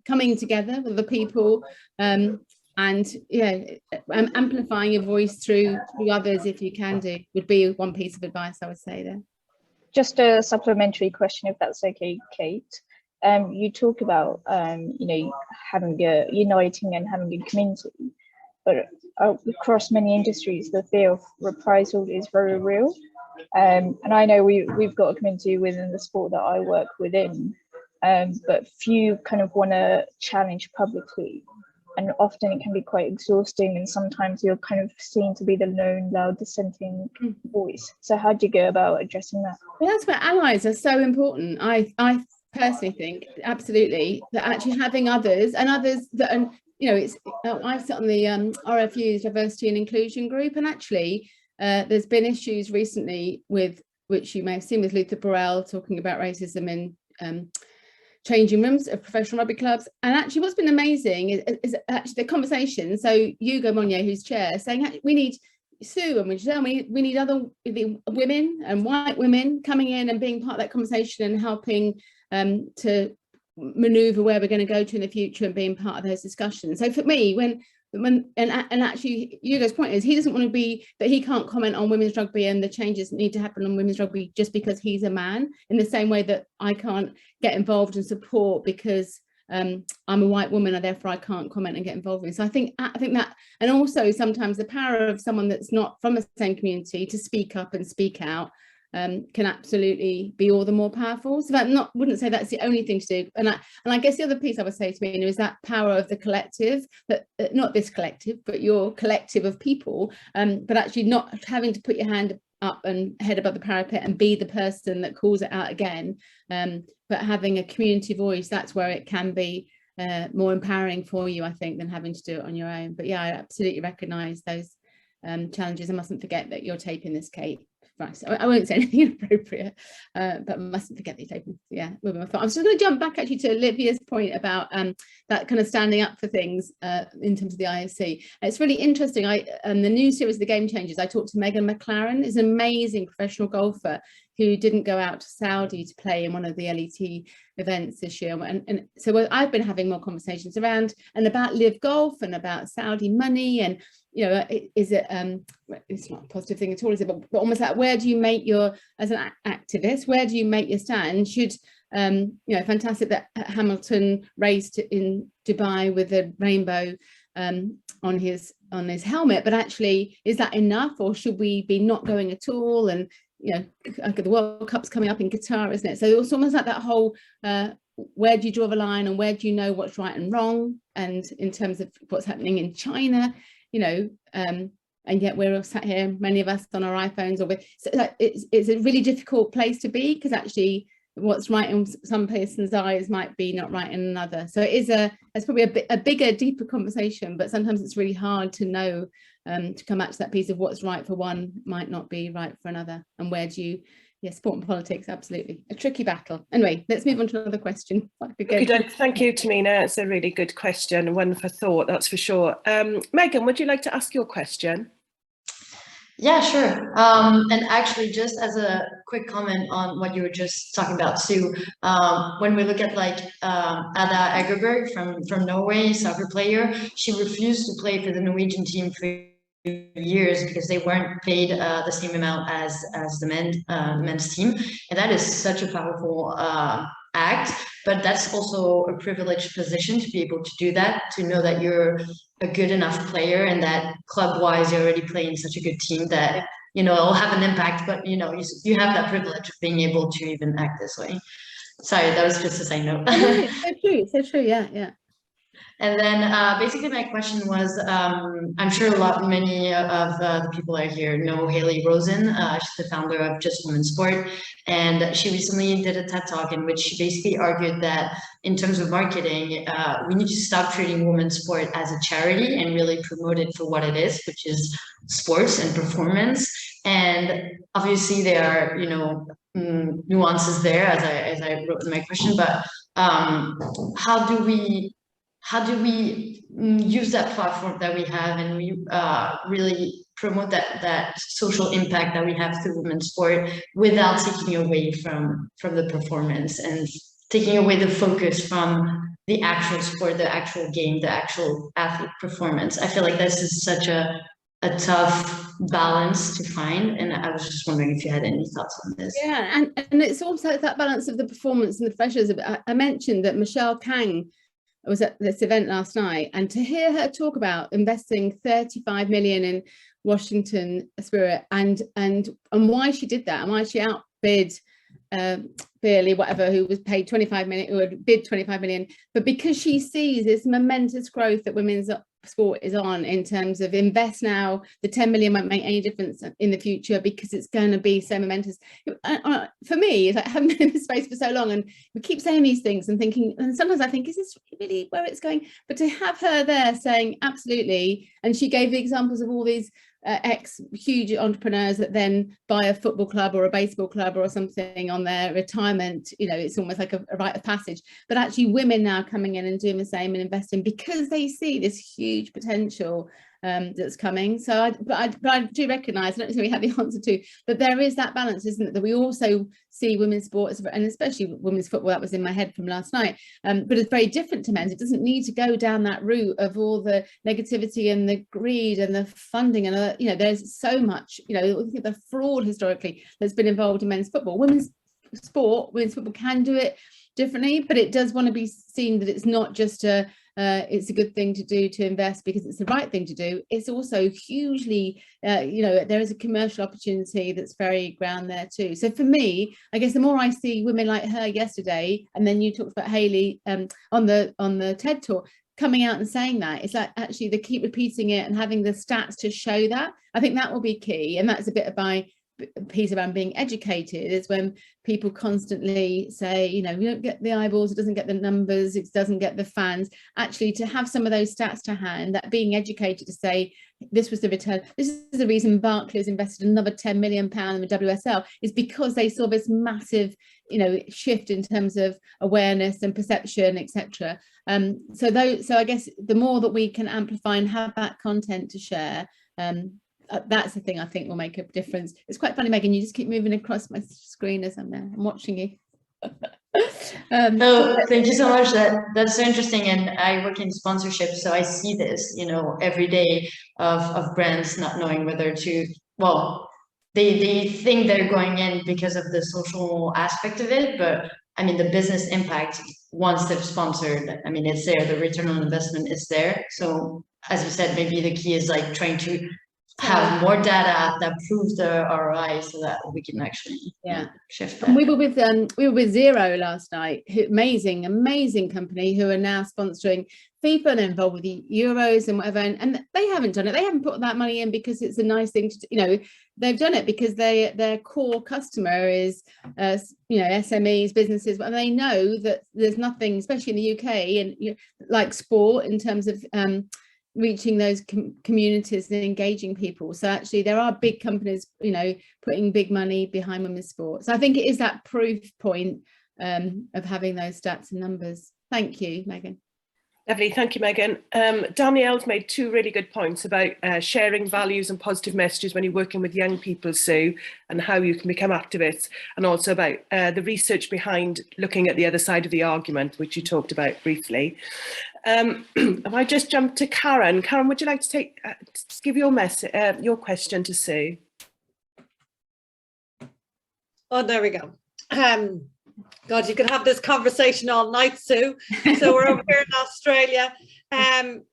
coming together with the people and yeah, amplifying your voice through others, if you can do, would be one piece of advice I would say there. Just a supplementary question, if that's okay, Kate. You talk about you know, having uniting and having a community, but across many industries, the fear of reprisal is very real. And I know we've got a community within the sport that I work within, but few kind of want to challenge publicly, and often it can be quite exhausting, and sometimes you're kind of seen to be the lone loud dissenting voice. So how do you go about addressing that? Well, that's where allies are so important. I personally think absolutely that actually having others and others that, and you know, it's I sit on the RFU's diversity and inclusion group, and actually there's been issues recently with, which you may have seen, with Luther Burrell talking about racism in changing rooms of professional rugby clubs. And actually what's been amazing is actually the conversation. So Hugo Monnier, who's chair, saying we need Sue and we need other women and white women coming in and being part of that conversation and helping to maneuver where we're going to go to in the future and being part of those discussions. So for me, and actually Hugo's point is he doesn't want to be, that he can't comment on women's rugby and the changes that need to happen on women's rugby just because he's a man, in the same way that I can't get involved and support because I'm a white woman and therefore I can't comment and get involved in. So I think that, and also sometimes the power of someone that's not from the same community to speak up and speak out can absolutely be all the more powerful. So that wouldn't say that's the only thing to do. And I guess the other piece I would say to me is that power of the collective, that not this collective, but your collective of people, but actually not having to put your hand up and head above the parapet and be the person that calls it out again, but having a community voice. That's where it can be more empowering for you, I think, than having to do it on your own. But yeah, I absolutely recognise those challenges. I mustn't forget that you're taping this, Kate. Right, so I won't say anything inappropriate, but I mustn't forget that you're taping. Yeah, moving my thought. I'm just going to jump back actually to Olivia's point about that kind of standing up for things in terms of the IOC. It's really interesting. The new series, The Game Changers, I talked to Megan McLaren, is an amazing professional golfer who didn't go out to Saudi to play in one of the LET events this year. And so I've been having more conversations around and about live golf and about Saudi money, and you know, is it it's not a positive thing at all, is it? But almost like, where do you make your, as an activist, where do you make your stand? Should you know, fantastic that Hamilton raced in Dubai with a rainbow on his helmet, but actually, is that enough, or should we be not going at all? And you know, the World Cup's coming up in Qatar, isn't it? So it's almost like that whole where do you draw the line, and where do you know what's right and wrong? And in terms of what's happening in China, you know, and yet we're all sat here, many of us on our iPhones, or so it's a really difficult place to be, because actually what's right in some person's eyes might be not right in another. So it's probably a bigger, deeper conversation, but sometimes it's really hard to know, to come back to that piece of what's right for one might not be right for another. And where do you, yeah, sport and politics, absolutely a tricky battle. Anyway, let's move on to another question. Thank you, Tamina. It's a really good question, one for thought, that's for sure. Megan, would you like to ask your question? Yeah, sure. And actually, just as a quick comment on what you were just talking about, Sue, when we look at like Ada Egerberg from Norway, soccer player, she refused to play for the Norwegian team for years because they weren't paid the same amount as the men's team, and that is such a powerful act. But that's also a privileged position to be able to do that, to know that you're a good enough player and that club-wise you're already playing such a good team that, you know, it'll have an impact, but you know, you have that privilege of being able to even act this way. Sorry, that was just a side note. So true, yeah. And then basically my question was, I'm sure many of the people that are here know Haley Rosen. She's the founder of Just Women's Sport. And she recently did a TED Talk in which she basically argued that in terms of marketing, we need to stop treating women's sport as a charity and really promote it for what it is, which is sports and performance. And obviously there are, you know, nuances there, as I wrote in my question, but how do we use that platform that we have and we really promote that social impact that we have through women's sport without taking away from the performance and taking away the focus from the actual sport, the actual game, the actual athlete performance? I feel like this is such a tough balance to find, and I was just wondering if you had any thoughts on this. Yeah, and it's also that balance of the performance and the pressures. I mentioned that Michelle Kang was at this event last night, and to hear her talk about investing 35 million in Washington Spirit and why she did that and why she outbid Beerley, whatever, who was paid 25 million, who had bid 25 million, but because she sees this momentous growth that women's sport is on, in terms of invest now, the 10 million won't make any difference in the future because it's going to be so momentous. For me, it's like, I haven't been in this space for so long, and we keep saying these things and thinking, and sometimes I think, is this really where it's going? But to have her there saying absolutely, and she gave the examples of all these huge entrepreneurs that then buy a football club or a baseball club or something on their retirement, you know, it's almost like a rite of passage, but actually women now coming in and doing the same and investing because they see this huge potential that's coming. So I do recognise, I don't necessarily have the answer to, but there is that balance, isn't it, that we also see women's sports, and especially women's football, that was in my head from last night, but it's very different to men's. It doesn't need to go down that route of all the negativity and the greed and the funding and you know, there's so much, you know, the fraud historically that's been involved in men's football. Women's football can do it differently, but it does want to be seen that it's not just it's a good thing to do to invest because it's the right thing to do. It's also hugely, there is a commercial opportunity that's very ground there too. So for me, I guess the more I see women like her yesterday, and then you talked about Hayley on the TED Talk, coming out and saying that, it's like actually they keep repeating it and having the stats to show that. I think that will be key, and that's a bit of my piece around being educated, is when people constantly say, we don't get the eyeballs, it doesn't get the numbers, it doesn't get the fans. Actually, to have some of those stats to hand, that being educated to say this was the return, this is the reason Barclays invested another £10 million in the WSL, is because they saw this massive shift in terms of awareness and perception, etc. So I guess the more that we can amplify and have that content to share, that's the thing I think will make a difference. It's quite funny, Megan, you just keep moving across my screen as I'm there. I'm watching you. Thank you so much. That's so interesting. And I work in sponsorship, so I see this, every day of brands not knowing whether to, they think they're going in because of the social aspect of it, but I mean, the business impact, once they've sponsored, I mean, it's there, the return on investment is there. So as you said, maybe the key is like trying to have more data that proves the ROI so that we can actually shift that. And we were with Zero last night, amazing company who are now sponsoring FIFA and involved with the Euros and whatever, and they haven't done it. They haven't put that money in because it's a nice thing to, they've done it because their core customer is SMEs, businesses, and they know that there's nothing, especially in the UK and like sport, in terms of reaching those communities and engaging people. So actually there are big companies putting big money behind women's sport. So I think it is that proof point of having those stats and numbers. Thank you, Megan. Lovely, thank you, Megan. Danielle's made two really good points about sharing values and positive messages when you're working with young people, Sue, and how you can become activists, and also about the research behind looking at the other side of the argument, which you talked about briefly. If I just jump to Karen. Karen, would you like to give your your question to Sue? Oh, there we go. God, you could have this conversation all night, Sue. So we're over here in Australia.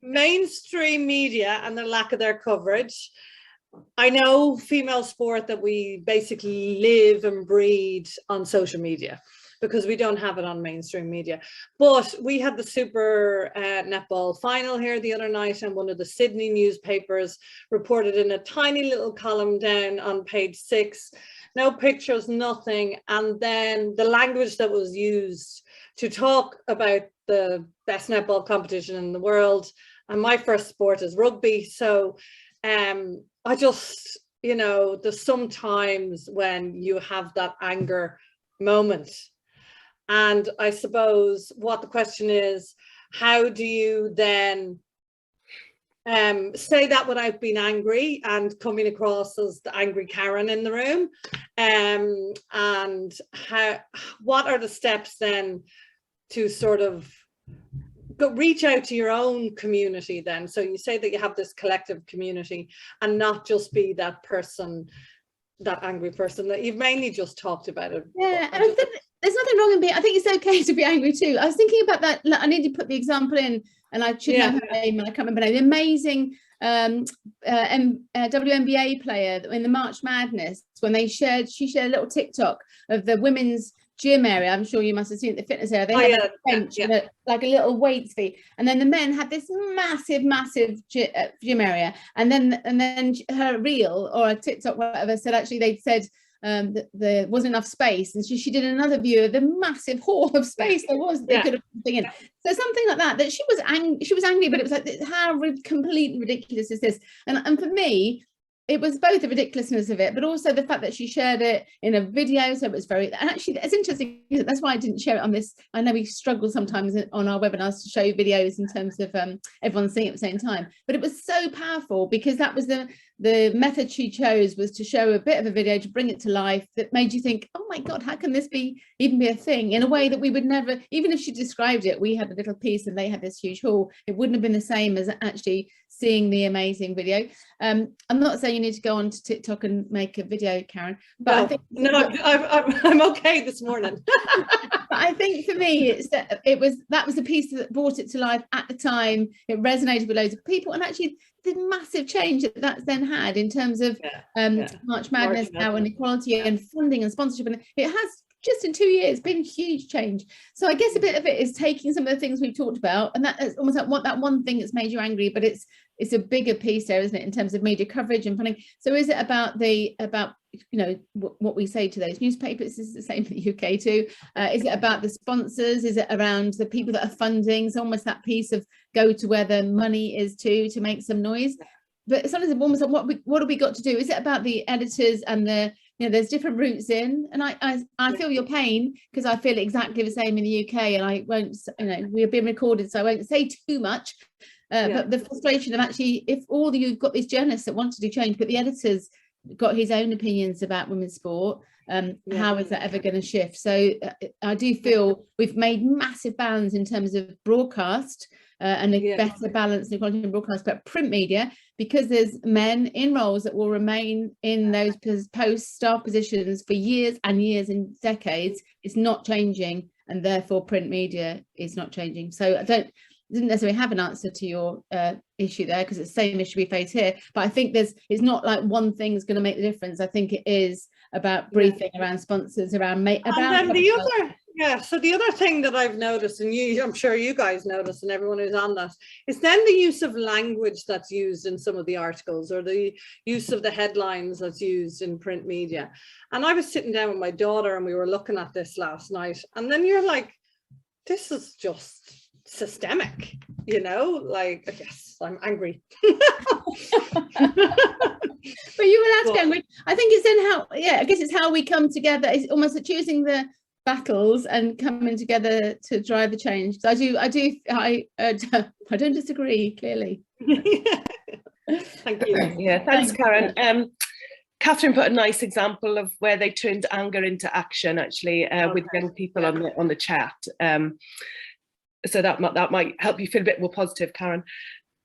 Mainstream media and the lack of their coverage. I know female sport that we basically live and breed on social media, because we don't have it on mainstream media. But we had the Super Netball final here the other night, and one of the Sydney newspapers reported in a tiny little column down on page 6, no pictures, nothing. And then the language that was used to talk about the best netball competition in the world. And my first sport is rugby. So I just, there's sometimes when you have that anger moment. And I suppose what the question is, how do you then say that without being angry and coming across as the angry Karen in the room? And what are the steps then to sort of reach out to your own community then? So you say that you have this collective community and not just be that person, that angry person that you've mainly just talked about it. Yeah, and I think there's nothing wrong in being, I think it's okay to be angry too. I was thinking about that, I need to put the example in, and I should know her name, and I can't remember her name. The amazing WNBA player in the March Madness, when she shared a little TikTok of the women's gym area. I'm sure you must have seen it, the fitness area. They had a bench, like a little weights feet, and then the men had this massive gym area, and then her reel or a TikTok, whatever, said actually they'd said that there wasn't enough space, and she did another view of the massive hall of space there was they could have put something in. So something like that she was angry, but it was like, how completely ridiculous is this? And for me, it was both the ridiculousness of it, but also the fact that she shared it in a video. So it was and actually it's interesting. That's why I didn't share it on this. I know we struggle sometimes on our webinars to show videos in terms of everyone seeing it at the same time, but it was so powerful because that was the method she chose, was to show a bit of a video to bring it to life that made you think, oh my God, how can this even be a thing, in a way that we would never, even if she described it, we had a little piece and they had this huge hall, it wouldn't have been the same as actually seeing the amazing video. I'm not saying you need to go on to TikTok and make a video, Karen, but I think I'm okay this morning. But I think for me, that was the piece that brought it to life at the time. It resonated with loads of people, and actually the massive change that's then had in terms of March Madness now, and equality and funding and sponsorship, and it has just in 2 years been huge change. So I guess a bit of it is taking some of the things we've talked about, and that is almost like that one thing that's made you angry, but it's a bigger piece there, isn't it, in terms of media coverage and funding. So is it about you know what we say to those newspapers? Is the same in the UK too? Is it about the sponsors? Is it around the people that are funding? It's almost that piece of go to where the money is to make some noise. But sometimes it's almost like what have we got to do? Is it about the editors and the, you know, there's different routes in, and I feel your pain, because I feel exactly the same in the UK, and I won't, you know, we're being recorded, so I won't say too much. But the frustration of actually, if you've got these journalists that want to do change, but the editor's got his own opinions about women's sport, how is that ever going to shift? So I do feel we've made massive bounds in terms of broadcast and a better balance and equality in broadcast, but print media, because there's men in roles that will remain in those post staff positions for years and years and decades, it's not changing, and therefore print media is not changing. So I didn't necessarily have an answer to your issue there, because it's the same issue we face here, but I think it's not like one thing's going to make the difference. I think it is about briefing around sponsors, around and then the other thing that I've noticed, and I'm sure you guys notice, and everyone who's on that, is then the use of language that's used in some of the articles, or the use of the headlines that's used in print media. And I was sitting down with my daughter and we were looking at this last night, and then you're like, this is just systemic, you know, like, yes, I'm angry. But you were allowed to be angry. I think it's in how, I guess it's how we come together. It's almost like choosing the battles and coming together to drive the change. So I don't disagree, clearly. Thank you. Yeah, thanks, Karen. Catherine put a nice example of where they turned anger into action, actually, with young people on the chat. So that might help you feel a bit more positive, Karen.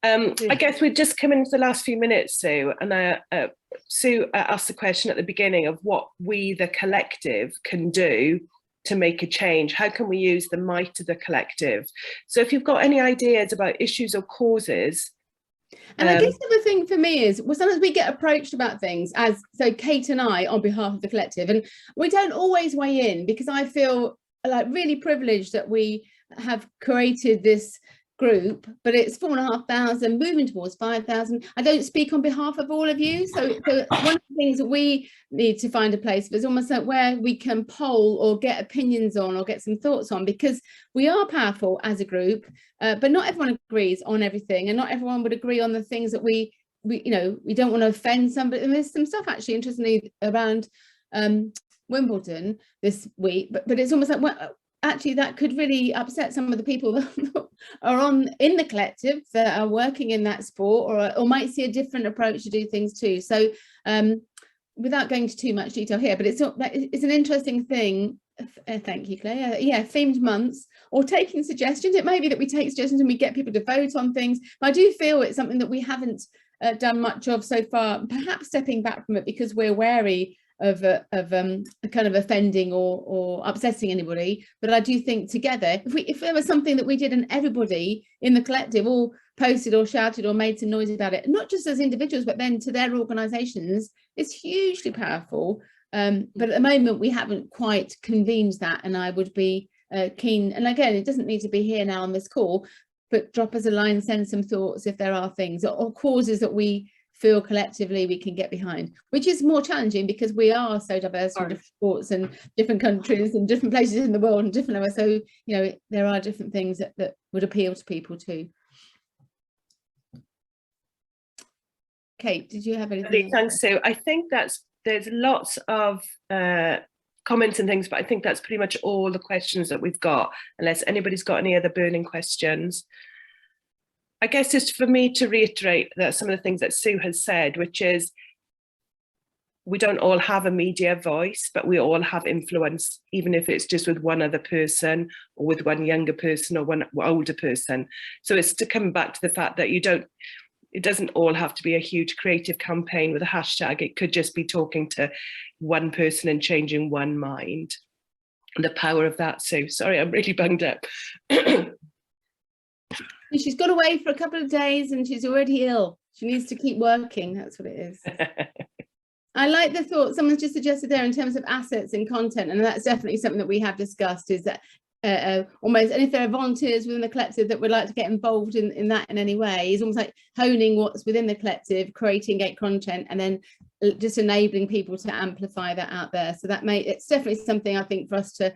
I guess we've just come into the last few minutes, Sue, and Sue asked the question at the beginning of what we, the collective, can do to make a change. How can we use the might of the collective? So if you've got any ideas about issues or causes. And I guess the other thing for me is, well, sometimes we get approached about things so Kate and I on behalf of the collective, and we don't always weigh in, because I feel like really privileged that we have created this group, but it's 4,500 moving towards 5,000. I don't speak on behalf of all of you, so one of the things that we need to find a place is almost like where we can poll or get opinions on or get some thoughts on, because we are powerful as a group, but not everyone agrees on everything, and not everyone would agree on the things that we you know, we don't want to offend somebody. And there's some stuff actually interestingly around Wimbledon this week, but it's almost like, well, actually that could really upset some of the people that are in the collective that are working in that sport, or might see a different approach to do things too. So without going into too much detail here, but it's an interesting thing. Thank you, Claire. Themed months, or taking suggestions. It may be that we take suggestions and we get people to vote on things, but I do feel it's something that we haven't done much of so far, perhaps stepping back from it because we're wary of kind of offending or upsetting anybody. But I do think together, if there was something that we did and everybody in the collective all posted or shouted or made some noise about it, not just as individuals but then to their organisations, it's hugely powerful. But at the moment we haven't quite convened that, and I would be keen, and again it doesn't need to be here now on this call, but drop us a line, send some thoughts if there are things or causes that we feel collectively we can get behind, which is more challenging because we are so diverse from different sports and different countries and different places in the world and different levels. So, you know, there are different things that would appeal to people too. Kate, did you have anything? Thanks, Sue. I think there's lots of comments and things, but I think that's pretty much all the questions that we've got, unless anybody's got any other burning questions. I guess just for me to reiterate that some of the things that Sue has said, which is we don't all have a media voice, but we all have influence, even if it's just with one other person or with one younger person or one older person. So it's to come back to the fact that it doesn't all have to be a huge creative campaign with a hashtag. It could just be talking to one person and changing one mind. the power of that. So sorry, I'm really bunged up. She's got away for a couple of days and she's already ill. She needs to keep working. That's what it is. I like the thought someone's just suggested there in terms of assets and content, and that's definitely something that we have discussed, is that almost, and if there are volunteers within the collective that would like to get involved in that in any way, is almost like honing what's within the collective, creating great content, and then just enabling people to amplify that out there. So that it's definitely something I think for us to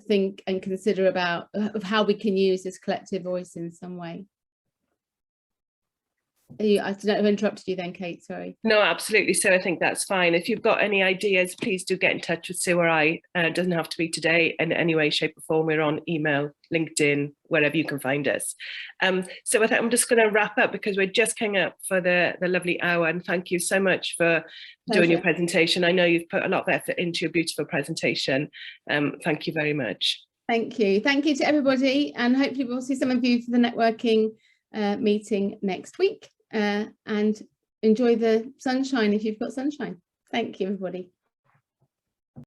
think and consider about, of how we can use this collective voice in some way. I don't know if I interrupted you then, Kate, sorry. No, absolutely. So I think that's fine. If you've got any ideas, please do get in touch with Sue or I. It doesn't have to be today in any way, shape or form. We're on email, LinkedIn, wherever you can find us. So with that, I'm just going to wrap up because we're just coming up for the lovely hour. And thank you so much for doing your presentation. I know you've put a lot of effort into your beautiful presentation. Thank you very much. Thank you. Thank you to everybody. And hopefully we'll see some of you for the networking meeting next week. And enjoy the sunshine if you've got sunshine. Thank you, everybody.